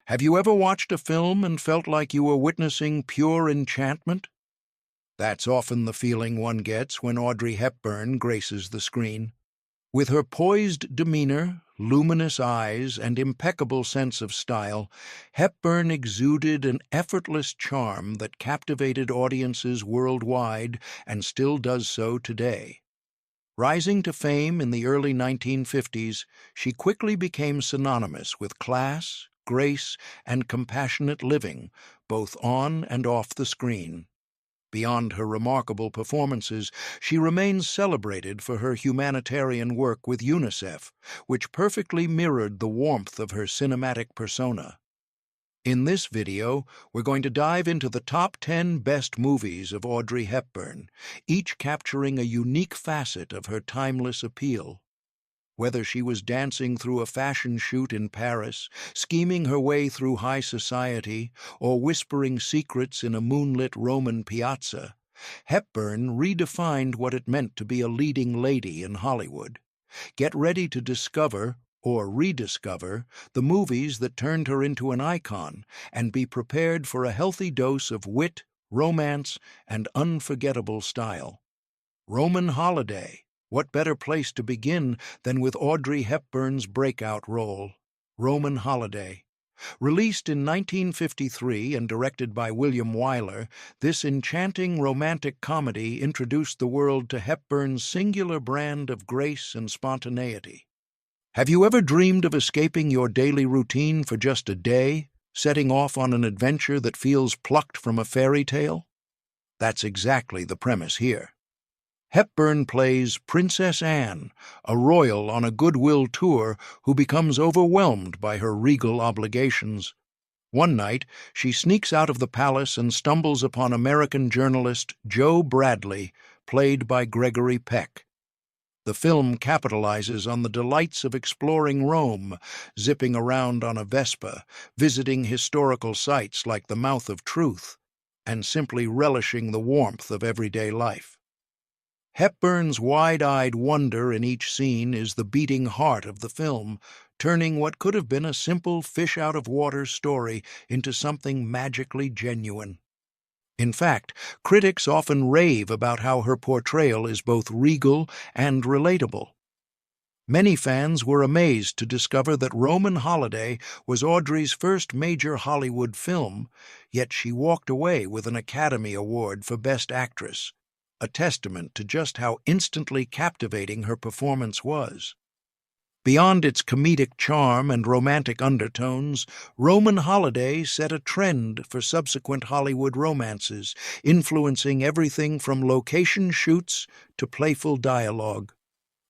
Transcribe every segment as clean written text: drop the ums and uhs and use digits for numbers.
Have you ever watched a film and felt like you were witnessing pure enchantment? That's often the feeling one gets when Audrey Hepburn graces the screen. With her poised demeanor, luminous eyes, and impeccable sense of style, Hepburn exuded an effortless charm that captivated audiences worldwide and still does so today. Rising to fame in the early 1950s, she quickly became synonymous with class, grace, and compassionate living, both on and off the screen. Beyond her remarkable performances, she remains celebrated for her humanitarian work with UNICEF, which perfectly mirrored the warmth of her cinematic persona. In this video, we're going to dive into the top 10 best movies of Audrey Hepburn, each capturing a unique facet of her timeless appeal. Whether she was dancing through a fashion shoot in Paris, scheming her way through high society, or whispering secrets in a moonlit Roman piazza, Hepburn redefined what it meant to be a leading lady in Hollywood. Get ready to discover, or rediscover, the movies that turned her into an icon, and be prepared for a healthy dose of wit, romance, and unforgettable style. Roman Holiday. What better place to begin than with Audrey Hepburn's breakout role, Roman Holiday. Released in 1953 and directed by William Wyler, this enchanting romantic comedy introduced the world to Hepburn's singular brand of grace and spontaneity. Have you ever dreamed of escaping your daily routine for just a day, setting off on an adventure that feels plucked from a fairy tale? That's exactly the premise here. Hepburn plays Princess Anne, a royal on a goodwill tour who becomes overwhelmed by her regal obligations. One night, she sneaks out of the palace and stumbles upon American journalist Joe Bradley, played by Gregory Peck. The film capitalizes on the delights of exploring Rome, zipping around on a Vespa, visiting historical sites like the Mouth of Truth, and simply relishing the warmth of everyday life. Hepburn's wide-eyed wonder in each scene is the beating heart of the film, turning what could have been a simple fish-out-of-water story into something magically genuine. In fact, critics often rave about how her portrayal is both regal and relatable. Many fans were amazed to discover that Roman Holiday was Audrey's first major Hollywood film, yet she walked away with an Academy Award for Best Actress, a testament to just how instantly captivating her performance was. Beyond its comedic charm and romantic undertones, Roman Holiday set a trend for subsequent Hollywood romances, influencing everything from location shoots to playful dialogue.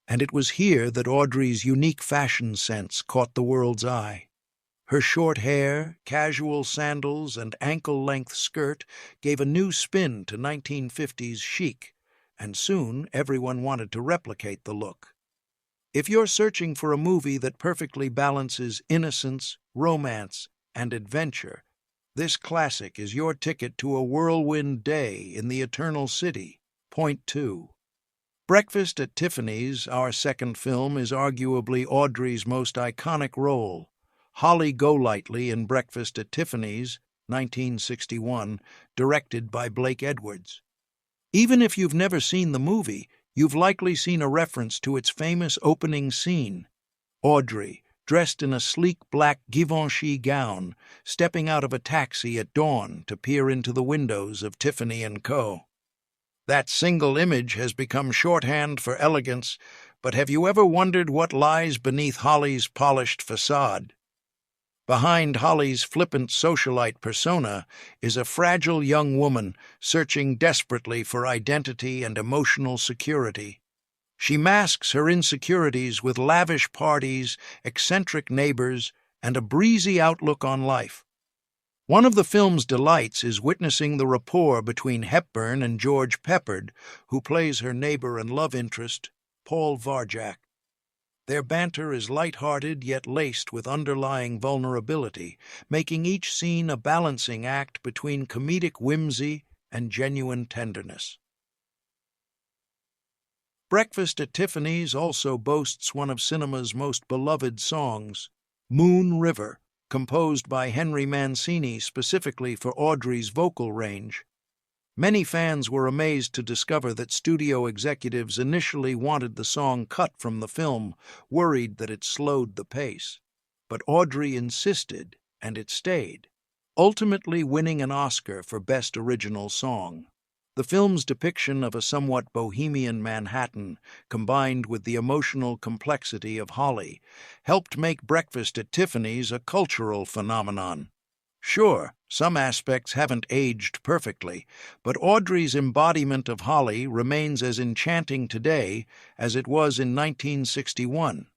And it was here that Audrey's unique fashion sense caught the world's eye. Her short hair, casual sandals, and ankle-length skirt gave a new spin to 1950s chic, and soon everyone wanted to replicate the look. If you're searching for a movie that perfectly balances innocence, romance, and adventure, this classic is your ticket to a whirlwind day in the Eternal City. Point 2. Breakfast at Tiffany's, our second film, is arguably Audrey's most iconic role. Holly Golightly in Breakfast at Tiffany's, 1961, directed by Blake Edwards. Even if you've never seen the movie, you've likely seen a reference to its famous opening scene. Audrey, dressed in a sleek black Givenchy gown, stepping out of a taxi at dawn to peer into the windows of Tiffany & Co. That single image has become shorthand for elegance, but have you ever wondered what lies beneath Holly's polished facade? Behind Holly's flippant socialite persona is a fragile young woman searching desperately for identity and emotional security. She masks her insecurities with lavish parties, eccentric neighbors, and a breezy outlook on life. One of the film's delights is witnessing the rapport between Hepburn and George Peppard, who plays her neighbor and love interest, Paul Varjak. Their banter is light-hearted yet laced with underlying vulnerability, making each scene a balancing act between comedic whimsy and genuine tenderness. Breakfast at Tiffany's also boasts one of cinema's most beloved songs, Moon River, composed by Henry Mancini specifically for Audrey's vocal range. Many fans were amazed to discover that studio executives initially wanted the song cut from the film, worried that it slowed the pace. But Audrey insisted, and it stayed, ultimately winning an Oscar for Best Original Song. The film's depiction of a somewhat bohemian Manhattan, combined with the emotional complexity of Holly, helped make Breakfast at Tiffany's a cultural phenomenon. Sure, some aspects haven't aged perfectly, but Audrey's embodiment of Holly remains as enchanting today as it was in 1961.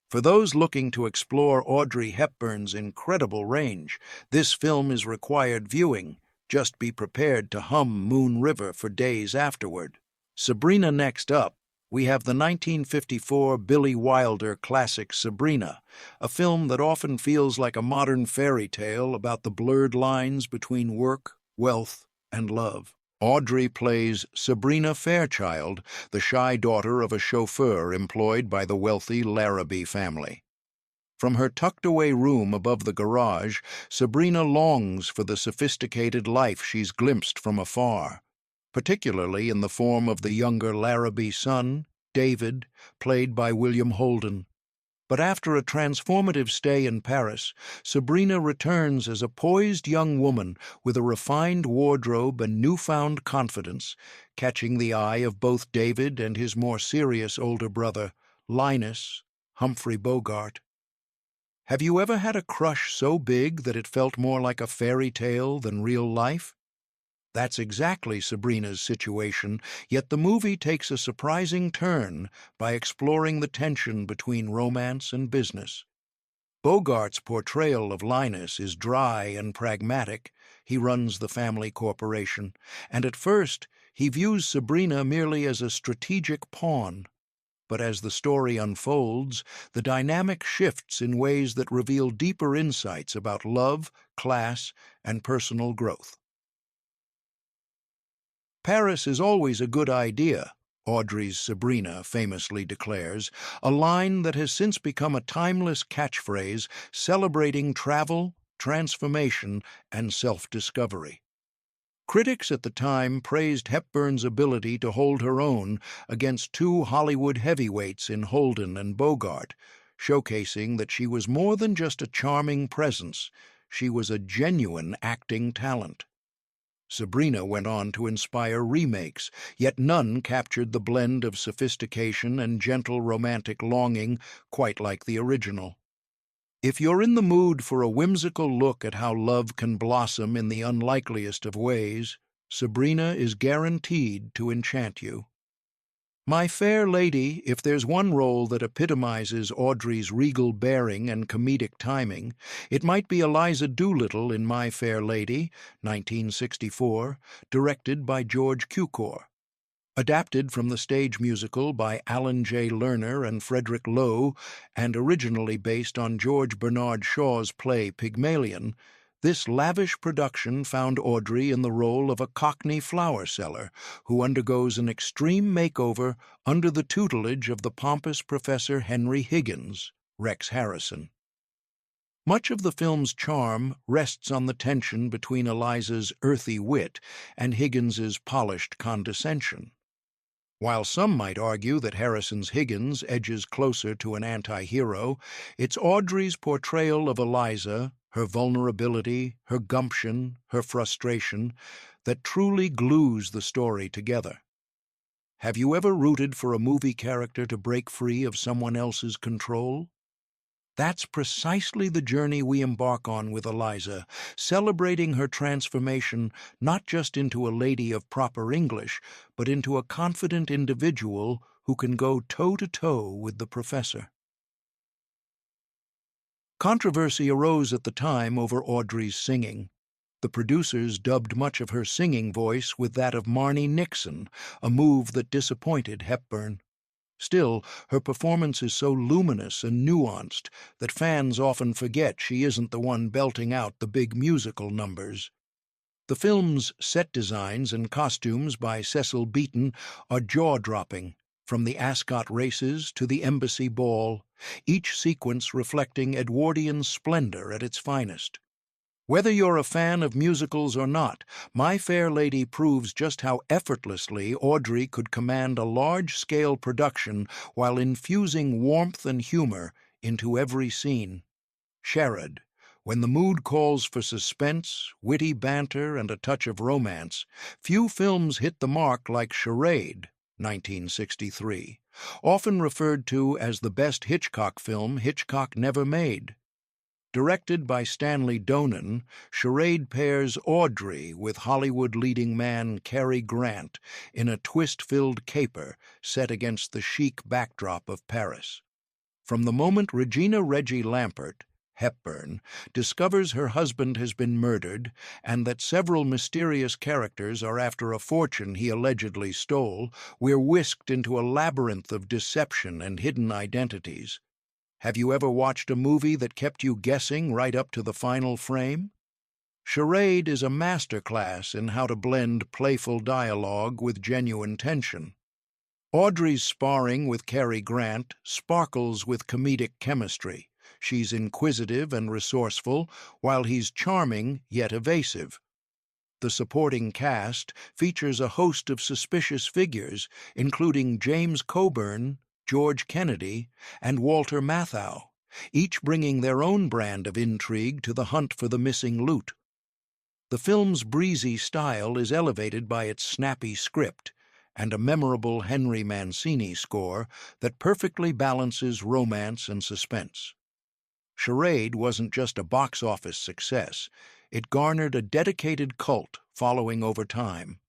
For those looking to explore Audrey Hepburn's incredible range, this film is required viewing. Just be prepared to hum Moon River for days afterward. Sabrina next up. We have the 1954 Billy Wilder classic Sabrina, a film that often feels like a modern fairy tale about the blurred lines between work, wealth, and love. Audrey plays Sabrina Fairchild, the shy daughter of a chauffeur employed by the wealthy Larrabee family. From her tucked-away room above the garage, Sabrina longs for the sophisticated life she's glimpsed from afar, particularly in the form of the younger Larrabee son, David, played by William Holden. But after a transformative stay in Paris, Sabrina returns as a poised young woman with a refined wardrobe and newfound confidence, catching the eye of both David and his more serious older brother, Linus, Humphrey Bogart. Have you ever had a crush so big that it felt more like a fairy tale than real life? That's exactly Sabrina's situation, yet the movie takes a surprising turn by exploring the tension between romance and business. Bogart's portrayal of Linus is dry and pragmatic. He runs the family corporation, and at first he views Sabrina merely as a strategic pawn. But as the story unfolds, the dynamic shifts in ways that reveal deeper insights about love, class, and personal growth. Paris is always a good idea, Audrey's Sabrina famously declares, a line that has since become a timeless catchphrase celebrating travel, transformation, and self-discovery. Critics at the time praised Hepburn's ability to hold her own against two Hollywood heavyweights in Holden and Bogart, showcasing that she was more than just a charming presence, she was a genuine acting talent. Sabrina went on to inspire remakes, yet none captured the blend of sophistication and gentle romantic longing quite like the original. If you're in the mood for a whimsical look at how love can blossom in the unlikeliest of ways, Sabrina is guaranteed to enchant you. My Fair Lady, if there's one role that epitomizes Audrey's regal bearing and comedic timing, it might be Eliza Doolittle in My Fair Lady, 1964, directed by George Cukor. Adapted from the stage musical by Alan J. Lerner and Frederick Loewe, and originally based on George Bernard Shaw's play Pygmalion, this lavish production found Audrey in the role of a Cockney flower seller who undergoes an extreme makeover under the tutelage of the pompous Professor Henry Higgins, Rex Harrison. Much of the film's charm rests on the tension between Eliza's earthy wit and Higgins's polished condescension. While some might argue that Harrison's Higgins edges closer to an anti-hero, it's Audrey's portrayal of Eliza, her vulnerability, her gumption, her frustration, that truly glues the story together. Have you ever rooted for a movie character to break free of someone else's control? That's precisely the journey we embark on with Eliza, celebrating her transformation not just into a lady of proper English, but into a confident individual who can go toe-to-toe with the professor. Controversy arose at the time over Audrey's singing. The producers dubbed much of her singing voice with that of Marni Nixon, a move that disappointed Hepburn. Still, her performance is so luminous and nuanced that fans often forget she isn't the one belting out the big musical numbers. The film's set designs and costumes by Cecil Beaton are jaw-dropping, From the Ascot races to the Embassy Ball, each sequence reflecting Edwardian splendor at its finest. Whether you're a fan of musicals or not, My Fair Lady proves just how effortlessly Audrey could command a large-scale production while infusing warmth and humor into every scene. Charade. When the mood calls for suspense, witty banter, and a touch of romance, few films hit the mark like Charade, 1963, often referred to as the best Hitchcock film Hitchcock never made. Directed by Stanley Donen, Charade pairs Audrey with Hollywood leading man Cary Grant in a twist-filled caper set against the chic backdrop of Paris. From the moment Regina Reggie Lampert, Hepburn, discovers her husband has been murdered and that several mysterious characters are after a fortune he allegedly stole, we're whisked into a labyrinth of deception and hidden identities. Have you ever watched a movie that kept you guessing right up to the final frame? Charade is a masterclass in how to blend playful dialogue with genuine tension. Audrey's sparring with Cary Grant sparkles with comedic chemistry. She's inquisitive and resourceful, while he's charming yet evasive. The supporting cast features a host of suspicious figures, including James Coburn, George Kennedy, and Walter Matthau, each bringing their own brand of intrigue to the hunt for the missing loot. The film's breezy style is elevated by its snappy script and a memorable Henry Mancini score that perfectly balances romance and suspense. Charade wasn't just a box office success, it garnered a dedicated cult following over time.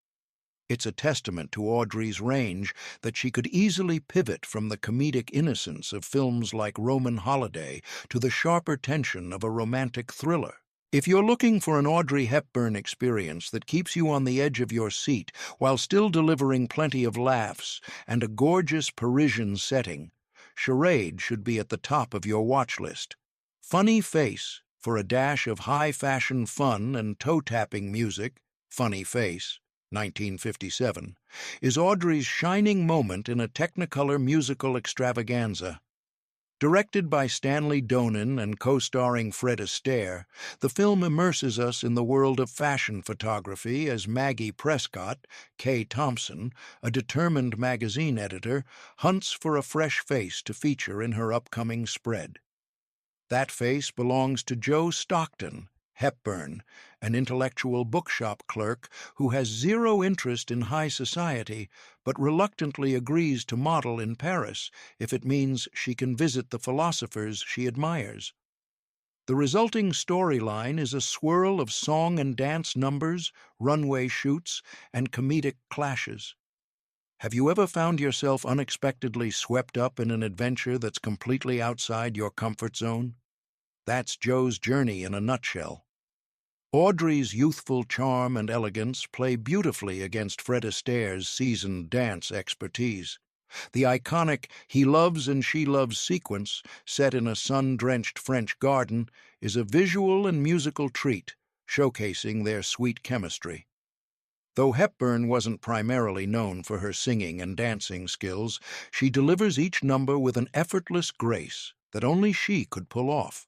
It's a testament to Audrey's range that she could easily pivot from the comedic innocence of films like Roman Holiday to the sharper tension of a romantic thriller. If you're looking for an Audrey Hepburn experience that keeps you on the edge of your seat while still delivering plenty of laughs and a gorgeous Parisian setting, Charade should be at the top of your watch list. Funny Face, for a dash of high-fashion fun and toe-tapping music, Funny Face, 1957, is Audrey's shining moment in a Technicolor musical extravaganza. Directed by Stanley Donen and co-starring Fred Astaire, the film immerses us in the world of fashion photography as Maggie Prescott, Kay Thompson, a determined magazine editor, hunts for a fresh face to feature in her upcoming spread. That face belongs to Joe Stockton, Hepburn, an intellectual bookshop clerk who has zero interest in high society but reluctantly agrees to model in Paris if it means she can visit the philosophers she admires. The resulting storyline is a swirl of song and dance numbers, runway shoots, and comedic clashes. Have you ever found yourself unexpectedly swept up in an adventure that's completely outside your comfort zone? That's Joe's journey in a nutshell. Audrey's youthful charm and elegance play beautifully against Fred Astaire's seasoned dance expertise. The iconic "He Loves and She Loves" sequence, set in a sun-drenched French garden, is a visual and musical treat, showcasing their sweet chemistry. Though Hepburn wasn't primarily known for her singing and dancing skills, she delivers each number with an effortless grace that only she could pull off.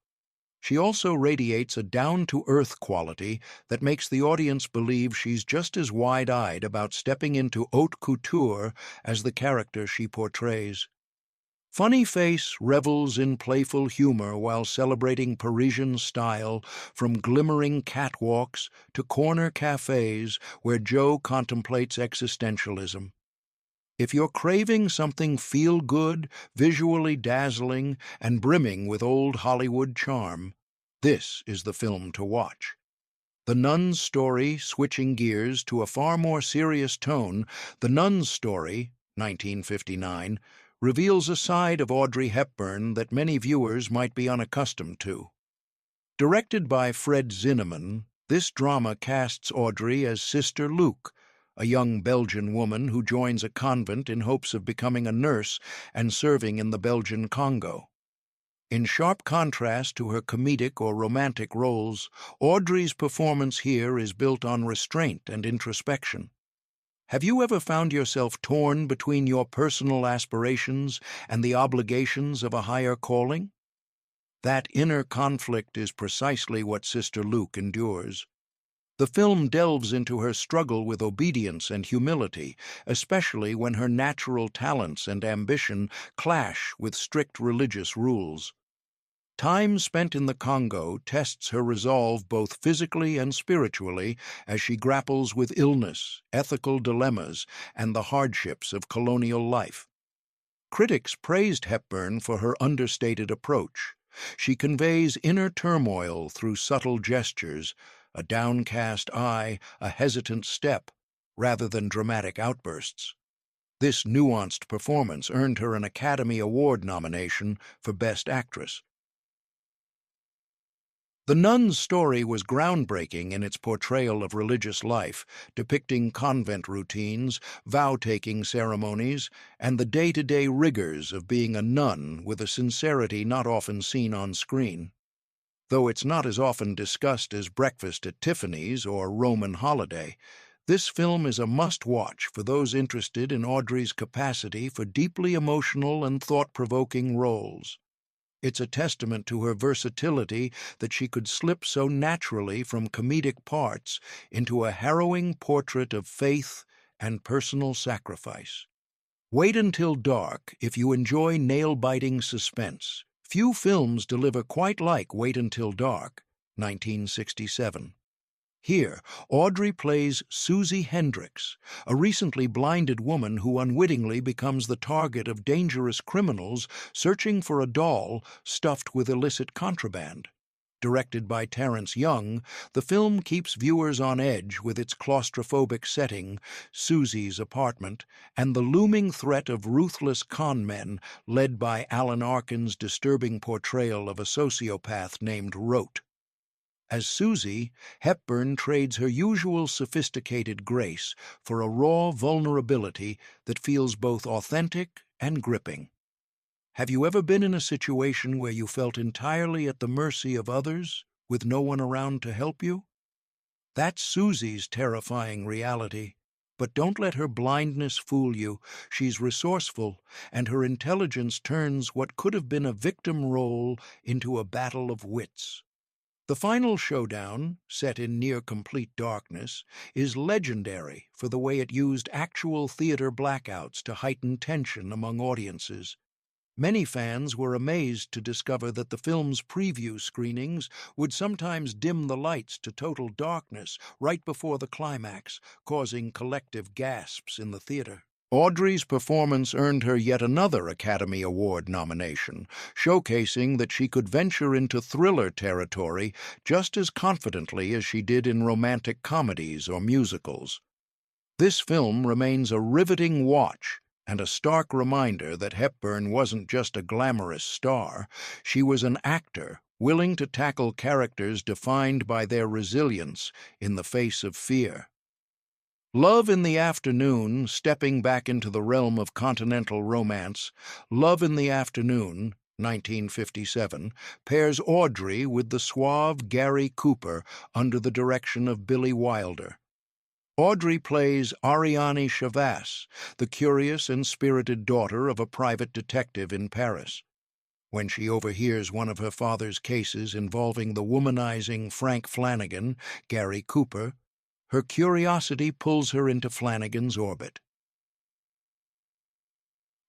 She also radiates a down-to-earth quality that makes the audience believe she's just as wide-eyed about stepping into haute couture as the character she portrays. Funny Face revels in playful humor while celebrating Parisian style, from glimmering catwalks to corner cafes where Joe contemplates existentialism. If you're craving something feel-good, visually dazzling, and brimming with old Hollywood charm, this is the film to watch. The Nun's story, switching gears to a far more serious tone, The Nun's Story, 1959, reveals a side of Audrey Hepburn that many viewers might be unaccustomed to. Directed by Fred Zinnemann, this drama casts Audrey as Sister Luke, a young Belgian woman who joins a convent in hopes of becoming a nurse and serving in the Belgian Congo. In sharp contrast to her comedic or romantic roles, Audrey's performance here is built on restraint and introspection. Have you ever found yourself torn between your personal aspirations and the obligations of a higher calling? That inner conflict is precisely what Sister Luke endures. The film delves into her struggle with obedience and humility, especially when her natural talents and ambition clash with strict religious rules. Time spent in the Congo tests her resolve both physically and spiritually as she grapples with illness, ethical dilemmas, and the hardships of colonial life. Critics praised Hepburn for her understated approach. She conveys inner turmoil through subtle gestures, a downcast eye, a hesitant step, rather than dramatic outbursts. This nuanced performance earned her an Academy Award nomination for Best Actress. The Nun's story was groundbreaking in its portrayal of religious life, depicting convent routines, vow-taking ceremonies, and the day-to-day rigors of being a nun with a sincerity not often seen on screen. Though it's not as often discussed as Breakfast at Tiffany's or Roman Holiday, this film is a must-watch for those interested in Audrey's capacity for deeply emotional and thought-provoking roles. It's a testament to her versatility that she could slip so naturally from comedic parts into a harrowing portrait of faith and personal sacrifice. Wait until dark if you enjoy nail-biting suspense. Few films deliver quite like Wait Until Dark, 1967. Here, Audrey plays Susie Hendricks, a recently blinded woman who unwittingly becomes the target of dangerous criminals searching for a doll stuffed with illicit contraband. Directed by Terrence Young, the film keeps viewers on edge with its claustrophobic setting, Susie's apartment, and the looming threat of ruthless con men led by Alan Arkin's disturbing portrayal of a sociopath named Rote. As Susie, Hepburn trades her usual sophisticated grace for a raw vulnerability that feels both authentic and gripping. Have you ever been in a situation where you felt entirely at the mercy of others, with no one around to help you? That's Susie's terrifying reality. But don't let her blindness fool you. She's resourceful, and her intelligence turns what could have been a victim role into a battle of wits. The final showdown, set in near-complete darkness, is legendary for the way it used actual theater blackouts to heighten tension among audiences. Many fans were amazed to discover that the film's preview screenings would sometimes dim the lights to total darkness right before the climax, causing collective gasps in the theater. Audrey's performance earned her yet another Academy Award nomination, showcasing that she could venture into thriller territory just as confidently as she did in romantic comedies or musicals. This film remains a riveting watch and a stark reminder that Hepburn wasn't just a glamorous star, she was an actor willing to tackle characters defined by their resilience in the face of fear. Love in the Afternoon, stepping back into the realm of continental romance, Love in the Afternoon, 1957, pairs Audrey with the suave Gary Cooper under the direction of Billy Wilder. Audrey plays Ariane Chavas, the curious and spirited daughter of a private detective in Paris. When she overhears one of her father's cases involving the womanizing Frank Flanagan, Gary Cooper, her curiosity pulls her into Flanagan's orbit.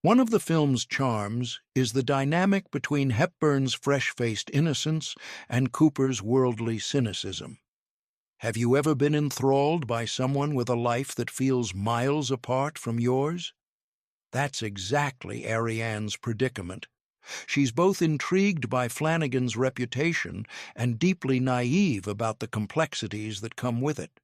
One of the film's charms is the dynamic between Hepburn's fresh-faced innocence and Cooper's worldly cynicism. Have you ever been enthralled by someone with a life that feels miles apart from yours? That's exactly Ariane's predicament. She's both intrigued by Flanagan's reputation and deeply naive about the complexities that come with it.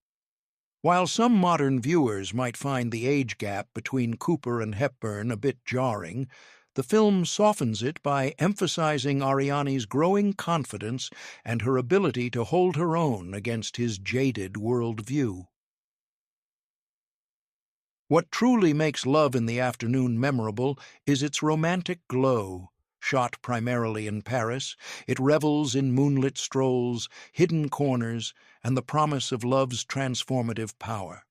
While some modern viewers might find the age gap between Cooper and Hepburn a bit jarring, the film softens it by emphasizing Ariane's growing confidence and her ability to hold her own against his jaded worldview. What truly makes Love in the Afternoon memorable is its romantic glow. Shot primarily in Paris, it revels in moonlit strolls, hidden corners, and the promise of love's transformative power.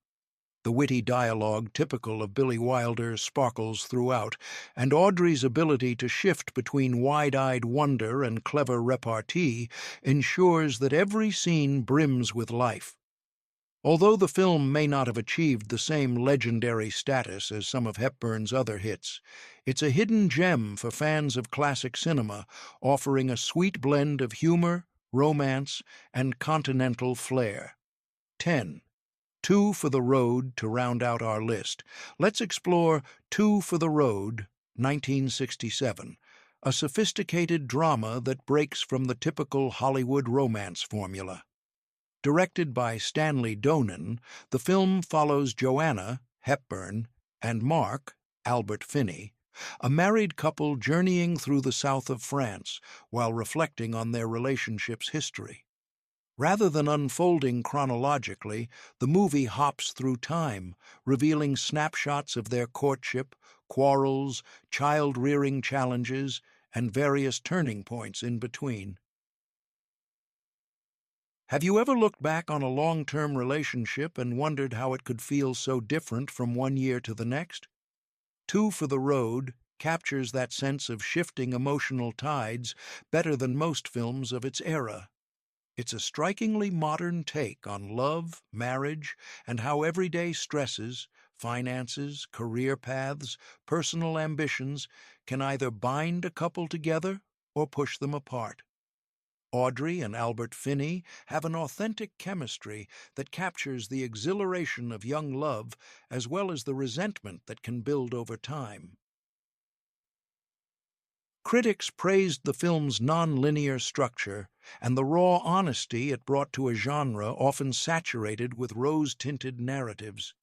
The witty dialogue typical of Billy Wilder sparkles throughout, and Audrey's ability to shift between wide-eyed wonder and clever repartee ensures that every scene brims with life. Although the film may not have achieved the same legendary status as some of Hepburn's other hits, it's a hidden gem for fans of classic cinema, offering a sweet blend of humor, romance, and continental flair. 10. Two for the Road. To round out our list, let's explore Two for the Road, 1967, a sophisticated drama that breaks from the typical Hollywood romance formula. Directed by Stanley Donen, the film follows Joanna, Hepburn, and Mark, Albert Finney, a married couple journeying through the south of France while reflecting on their relationship's history. Rather than unfolding chronologically, the movie hops through time, revealing snapshots of their courtship, quarrels, child-rearing challenges, and various turning points in between. Have you ever looked back on a long-term relationship and wondered how it could feel so different from one year to the next? Two for the Road captures that sense of shifting emotional tides better than most films of its era. It's a strikingly modern take on love, marriage, and how everyday stresses, finances, career paths, personal ambitions can either bind a couple together or push them apart. Audrey and Albert Finney have an authentic chemistry that captures the exhilaration of young love as well as the resentment that can build over time. Critics praised the film's non-linear structure and the raw honesty it brought to a genre often saturated with rose-tinted narratives.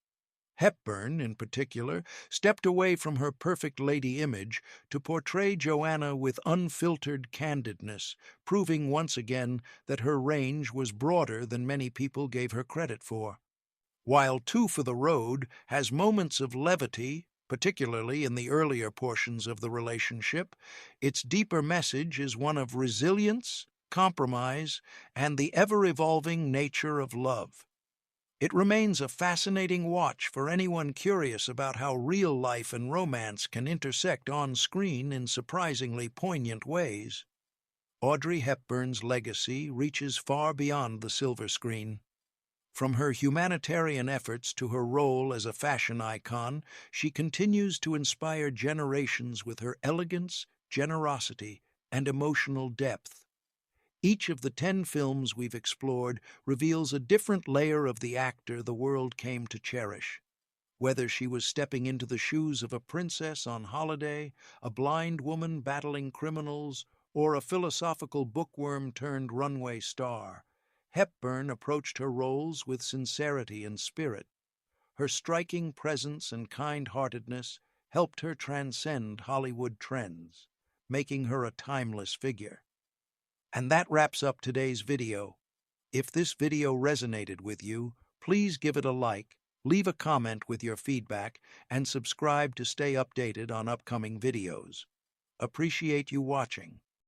Hepburn, in particular, stepped away from her perfect lady image to portray Joanna with unfiltered candidness, proving once again that her range was broader than many people gave her credit for. While Two for the Road has moments of levity, particularly in the earlier portions of the relationship, its deeper message is one of resilience, compromise, and the ever-evolving nature of love. It remains a fascinating watch for anyone curious about how real life and romance can intersect on screen in surprisingly poignant ways. Audrey Hepburn's legacy reaches far beyond the silver screen. From her humanitarian efforts to her role as a fashion icon, she continues to inspire generations with her elegance, generosity, and emotional depth. Each of the 10 films we've explored reveals a different layer of the actor the world came to cherish. Whether she was stepping into the shoes of a princess on holiday, a blind woman battling criminals, or a philosophical bookworm turned runway star, Hepburn approached her roles with sincerity and spirit. Her striking presence and kind-heartedness helped her transcend Hollywood trends, making her a timeless figure. And that wraps up today's video. If this video resonated with you, please give it a like, leave a comment with your feedback, and subscribe to stay updated on upcoming videos. Appreciate you watching.